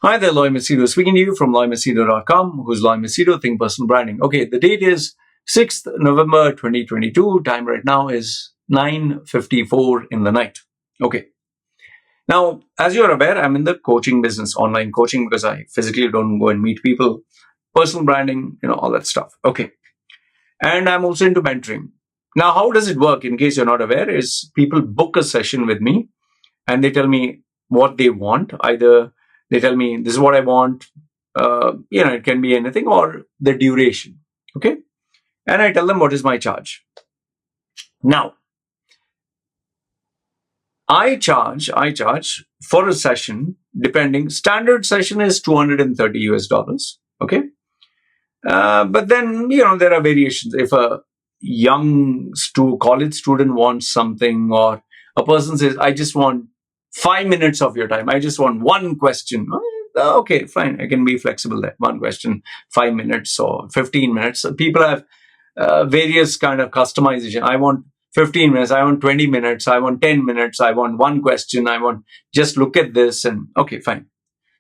Hi there, Loy Machedo speaking to you from loymachedo.com. Who's Loy Machedo? Think Personal Branding. Okay, the date is 6th November 2022. Time right now is 9:54 in the night. Okay. Now, as you're aware, I'm in the coaching business, online coaching, because I physically don't go and meet people. Personal branding, all that stuff. Okay. And I'm also into mentoring. Now, how does it work? In case you're not aware, is people book a session with me and they tell me what they want. Either they tell me this is what I want, it can be anything, or the duration. Okay. And I tell them what is my charge. Now, I charge for a session, depending, standard session is $230. Okay. But then, there are variations. If a young college student wants something, or a person says, I just want 5 minutes of your time, I just want one question. Okay, fine. I can be flexible there. One question, 5 minutes or 15 minutes. So people have various kind of customization. I want 15 minutes. I want 20 minutes. I want 10 minutes. I want one question. I want just look at this and okay, fine.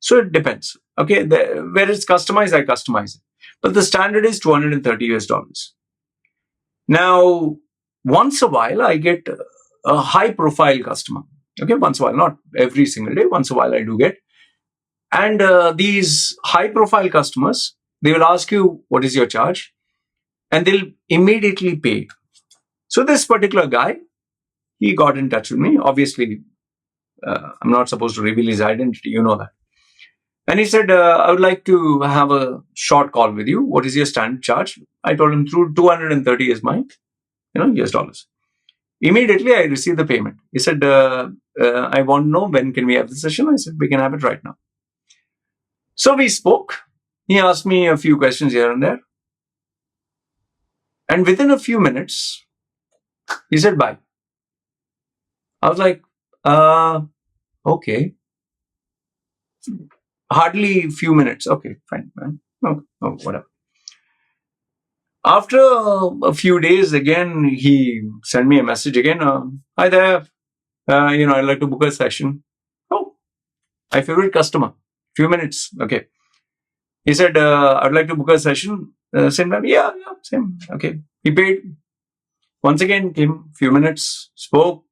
So it depends. Okay. Where it's customized, I customize it. But the standard is $230. Now, once a while, I get a high profile customer. Okay. Once a while, not every single day. Once a while, I do get. And these high profile customers, they will ask you, what is your charge? And they'll immediately pay. So this particular guy, he got in touch with me. Obviously, I'm not supposed to reveal his identity. You know that. And he said, I would like to have a short call with you. What is your standard charge? I told him through 230 is my, US dollars. Immediately, I received the payment. He said, I want to know when can we have the session? I said, we can have it right now. So we spoke. He asked me a few questions here and there. And within a few minutes, he said, bye. I was like, okay. Hardly a few minutes. Okay, fine, man. Oh, whatever. After a few days, again, he sent me a message again. Hi there. I'd like to book a session. Oh, my favorite customer. Few minutes. Okay. He said, I'd like to book a session. Same time. Yeah, same. Okay. He paid. Once again, came few minutes, spoke,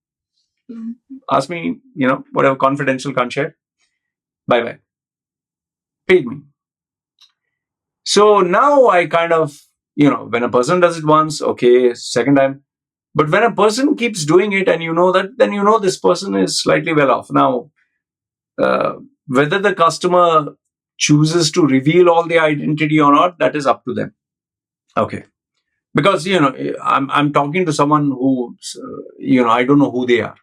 asked me, whatever confidential, can't share. Bye-bye. Paid me. So now I kind of, when a person does it once, okay, second time. But when a person keeps doing it and then this person is slightly well off. Now, whether the customer chooses to reveal all the identity or not, that is up to them. Okay. Because, I'm talking to someone who, I don't know who they are.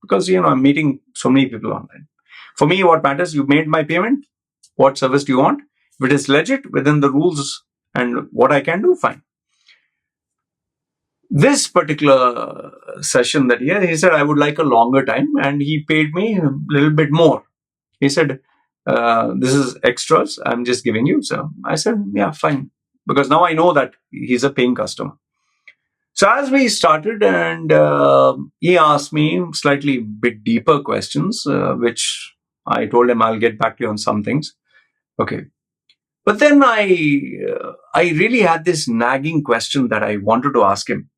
Because, I'm meeting so many people online. For me, what matters, you made my payment. What service do you want? If it is legit within the rules and what I can do, fine. This particular session that he said, I would like a longer time, and he paid me a little bit more. He said, this is extras, I'm just giving you. So I said, yeah, fine. Because now I know that he's a paying customer. So as we started, and he asked me slightly bit deeper questions, which I told him I'll get back to you on some things. Okay. But then I really had this nagging question that I wanted to ask him.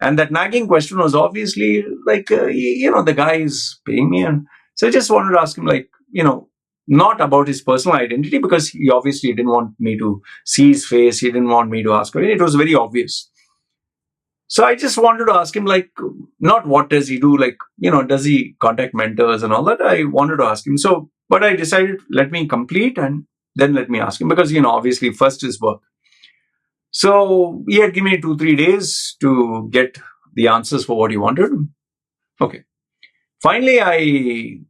And that nagging question was obviously like, the guy is paying me. And so I just wanted to ask him, like, not about his personal identity, because he obviously didn't want me to see his face. He didn't want me to ask him. It was very obvious. So I just wanted to ask him, like, not what does he do? Like, does he contact mentors and all that? I wanted to ask him. So, but I decided, let me complete and then let me ask him, because, obviously first is work. So he had given me 2-3 days to get the answers for what he wanted. Okay. Finally,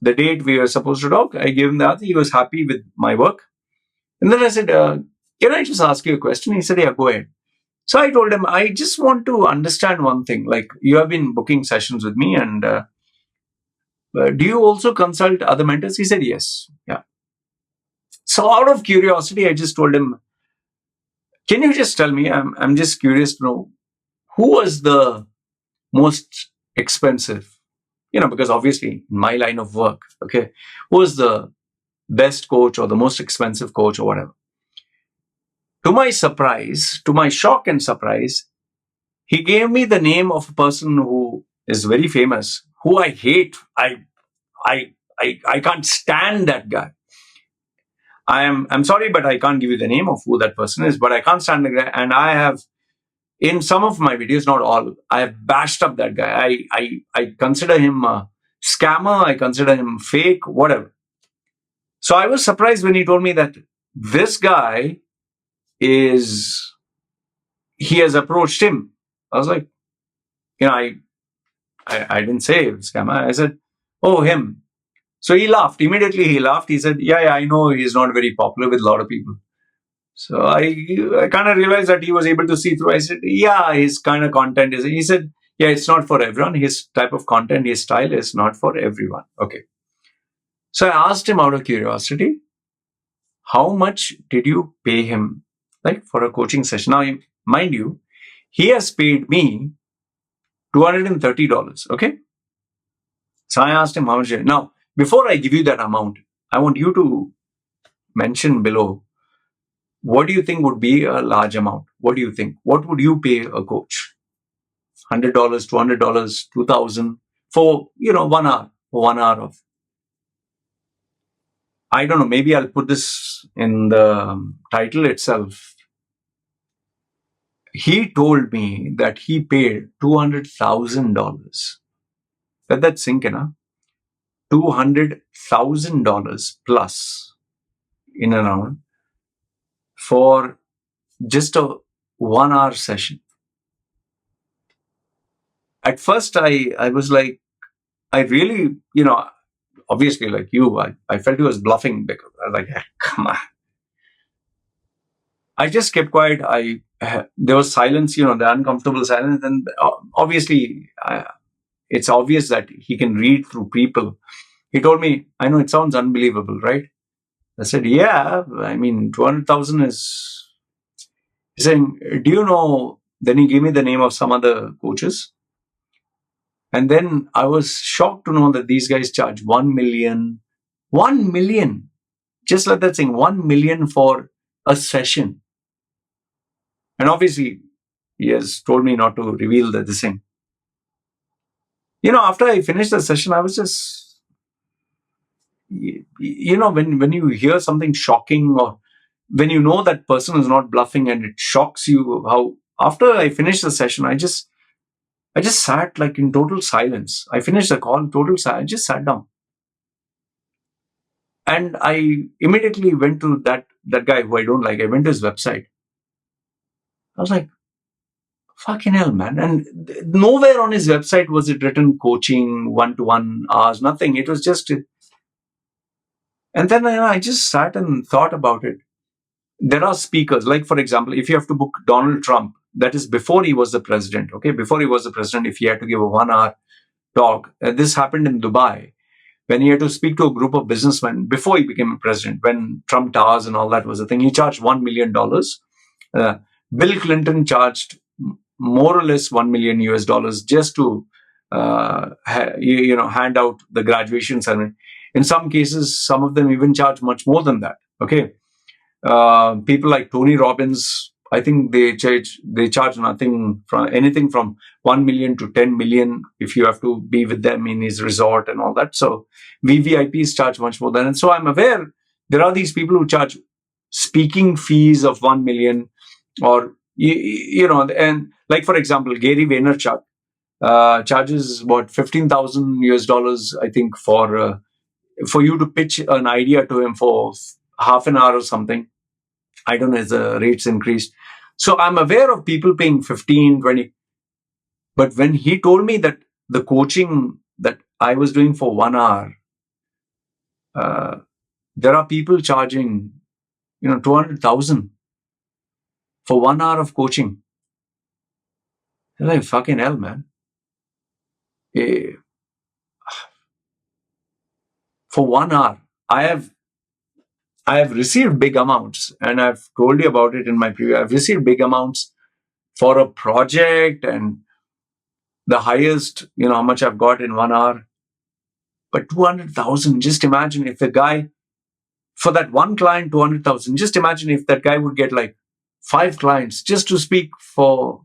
the date we were supposed to talk, I gave him the answer. He was happy with my work. And then I said, can I just ask you a question? He said, yeah, go ahead. So I told him, I just want to understand one thing. Like, you have been booking sessions with me, and do you also consult other mentors? He said, yes. Yeah. So out of curiosity, I just told him, can you just tell me, I'm just curious to know, who was the most expensive? Because obviously in my line of work, okay, who was the best coach or the most expensive coach or whatever. To my surprise, to my shock and surprise, he gave me the name of a person who is very famous, who I hate. I can't stand that guy. I'm sorry, but I can't give you the name of who that person is, but I can't stand the guy. And I have, in some of my videos, not all, I have bashed up that guy. I consider him a scammer, I consider him fake, whatever. So I was surprised when he told me that this guy he has approached him. I was like, I didn't say scammer. I said, oh, him. So he laughed. Immediately he laughed. He said, yeah, I know he's not very popular with a lot of people. So I kind of realized that he was able to see through. I said, yeah, his kind of content is. He said, yeah, it's not for everyone. His type of content, his style is not for everyone. Okay. So I asked him out of curiosity, how much did you pay him, like, for a coaching session? Now, mind you, he has paid me $230. Okay. So I asked him how much. Now, before I give you that amount, I want you to mention below, what do you think would be a large amount? What do you think? What would you pay a coach? $100, $200, $2,000 for 1 hour, for 1 hour of. I don't know. Maybe I'll put this in the title itself. He told me that he paid $200,000. Let that sink in, huh? $200,000 plus in and around for just a 1 hour session. At first, I was like, I really, obviously, like you, I felt he was bluffing because I was like, come on. I just kept quiet. There was silence, the uncomfortable silence. And obviously, it's obvious that he can read through people. He told me, I know it sounds unbelievable, right? I said, yeah, I mean, 200,000 is. He's saying, do you know? Then he gave me the name of some other coaches. And then I was shocked to know that these guys charge 1 million. 1 million. Just like that saying, 1 million for a session. And obviously, he has told me not to reveal the thing. After I finished the session, I was just, when you hear something shocking, or when you know that person is not bluffing and it shocks you, how after I finished the session, I just sat like in total silence. I finished the call, total silence. I just sat down. And I immediately went to that guy who I don't like. I went to his website. I was like, fucking hell, man. And nowhere on his website was it written coaching, 1-to-1 hours, nothing. It was just. And then I just sat and thought about it. There are speakers, like, for example, if you have to book Donald Trump, that is before he was the president. Okay, before he was the president, if he had to give a 1 hour talk, this happened in Dubai, when he had to speak to a group of businessmen before he became a president, when Trump Towers and all that was a thing, he charged $1 million. Bill Clinton charged more or less $1 million US just to hand out the graduation ceremony. In some cases, some of them even charge much more than that. Okay, people like Tony Robbins, I think they charge nothing from anything from 1 million to 10 million if you have to be with them in his resort and all that. So VVIPs charge much more than. And so I'm aware there are these people who charge speaking fees of 1 million, or and like, for example, Gary Vaynerchuk charges about $15,000 US, I think, for you to pitch an idea to him for half an hour or something. I don't know, as the rates increased. So I'm aware of people paying 15, 20. But when he told me that the coaching that I was doing for 1 hour, there are people charging, 200,000 for 1 hour of coaching. They're like, fucking hell, man. For 1 hour, I have received big amounts, and I've told you about it in my preview. I've received big amounts for a project, and the highest, how much I've got in 1 hour. But 200,000, just imagine if a guy For that one client, 200,000. Just imagine if that guy would get like 5 clients just to speak for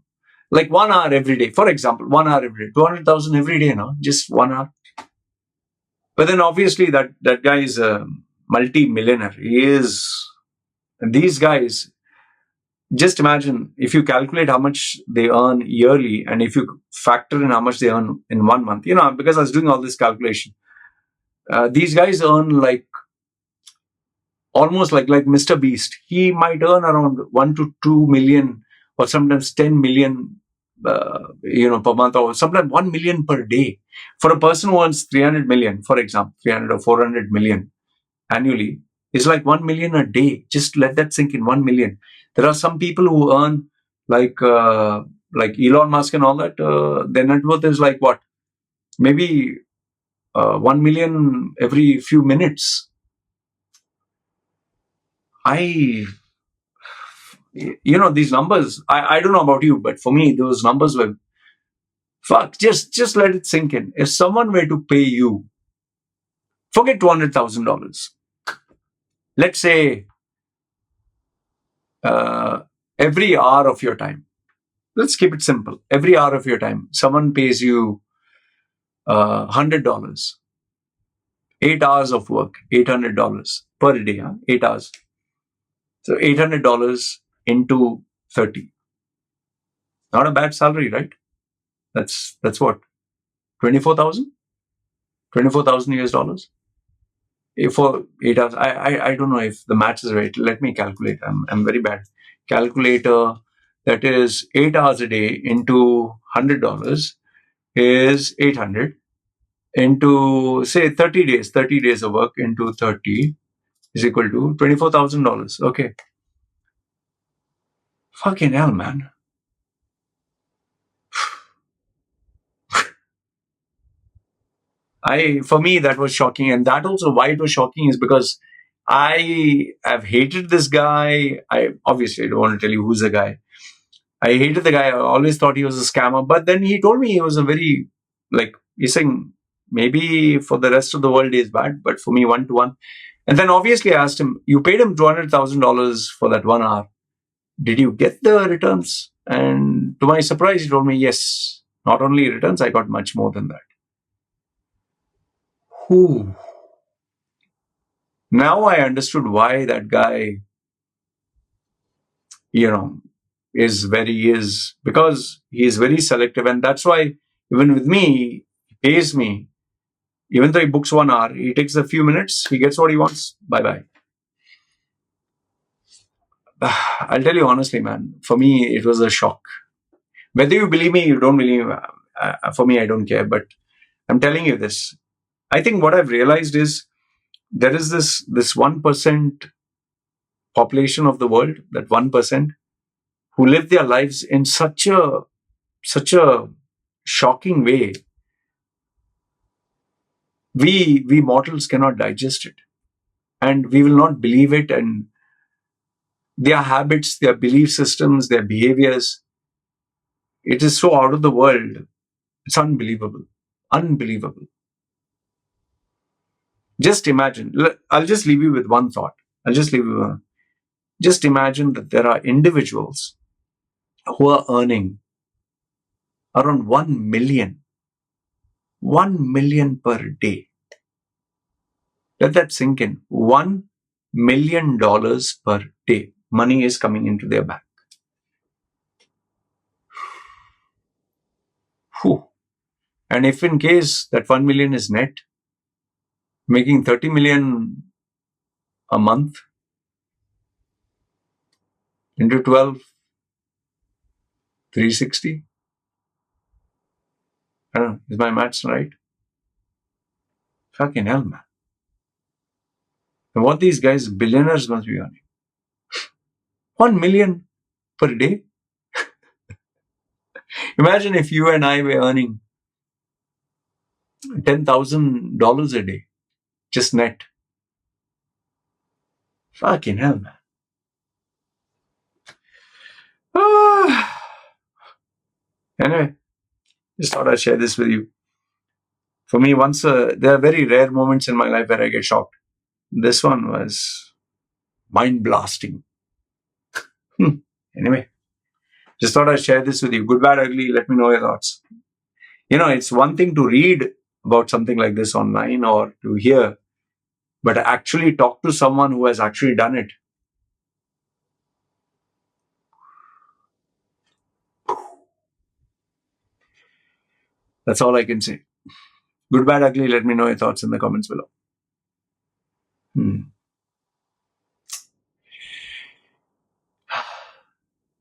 like 1 hour every day. For example, 1 hour every day, 200,000 every day, no? Just 1 hour. But then obviously that guy is a multi-millionaire. He is. And these guys, just imagine if you calculate how much they earn yearly and if you factor in how much they earn in 1 month, because I was doing all this calculation, these guys earn like almost like Mr. Beast. He might earn around 1 to 2 million or sometimes 10 million, per month, or sometimes 1 million per day. For a person who earns 300 million, for example, 300 or 400 million annually, is like 1 million a day. Just let that sink in. 1 million. There are some people who earn like Elon Musk and all that. Their net worth is like what? Maybe 1 million every few minutes. These numbers, I don't know about you, but for me, those numbers were, fuck, just let it sink in. If someone were to pay you, forget $200,000, let's say every hour of your time, let's keep it simple. Every hour of your time, someone pays you $100, 8 hours of work, $800 per day, 8 hours. So $800 into 30. Not a bad salary, right? That's what? 24,000? 24,000 US dollars? For 8 hours. I don't know if the maths is right. Let me calculate. I'm very bad. Calculator, that is 8 hours a day into $100 is 800 into, say, 30 days. 30 days of work into 30 is equal to $24,000. Okay. Fucking hell, man. For me, that was shocking. And that also, why it was shocking is because I have hated this guy. I obviously don't want to tell you who's the guy. I hated the guy. I always thought he was a scammer. But then he told me he was a very, he's saying maybe for the rest of the world is bad, but for me, 1-to-1. And then obviously I asked him, you paid him $200,000 for that 1 hour. Did you get the returns? And to my surprise, he told me, yes. Not only returns, I got much more than that. Whew. Now I understood why that guy, is where he is, because he is very selective. And that's why even with me, he pays me. Even though he books 1 hour, he takes a few minutes, he gets what he wants, bye-bye. I'll tell you honestly, man, for me, it was a shock. Whether you believe me, you don't believe me, for me, I don't care. But I'm telling you this. I think what I've realized is there is this 1% population of the world, that 1%, who live their lives in such a shocking way. We mortals cannot digest it, and we will not believe it. And their habits, their belief systems, their behaviors, it is so out of the world. It's unbelievable. Unbelievable. Just imagine. I'll just leave you with one thought. Just imagine that there are individuals who are earning around 1 million. 1 million per day. Let that sink in. $1 million per day. Money is coming into their bank. Whew. And if in case that 1 million is net, making 30 million a month into 12, 360. I don't know. Is my maths right? Fucking hell, man. And what these guys, billionaires, must be earning. 1 million per day. Imagine if you and I were earning $10,000 a day, just net. Fucking hell, man. Anyway, just thought I'd share this with you. For me, there are very rare moments in my life where I get shocked. This one was mind blasting. Anyway, just thought I'd share this with you. Good, bad, ugly. Let me know your thoughts. It's one thing to read about something like this online or to hear, but actually talk to someone who has actually done it. That's all I can say. Good, bad, ugly. Let me know your thoughts in the comments below.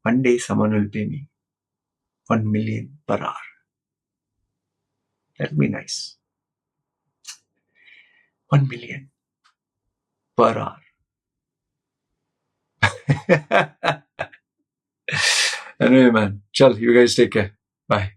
One day someone will pay me 1 million per hour. That'll be nice. 1 million per hour. Anyway, man. Chal, you guys take care. Bye.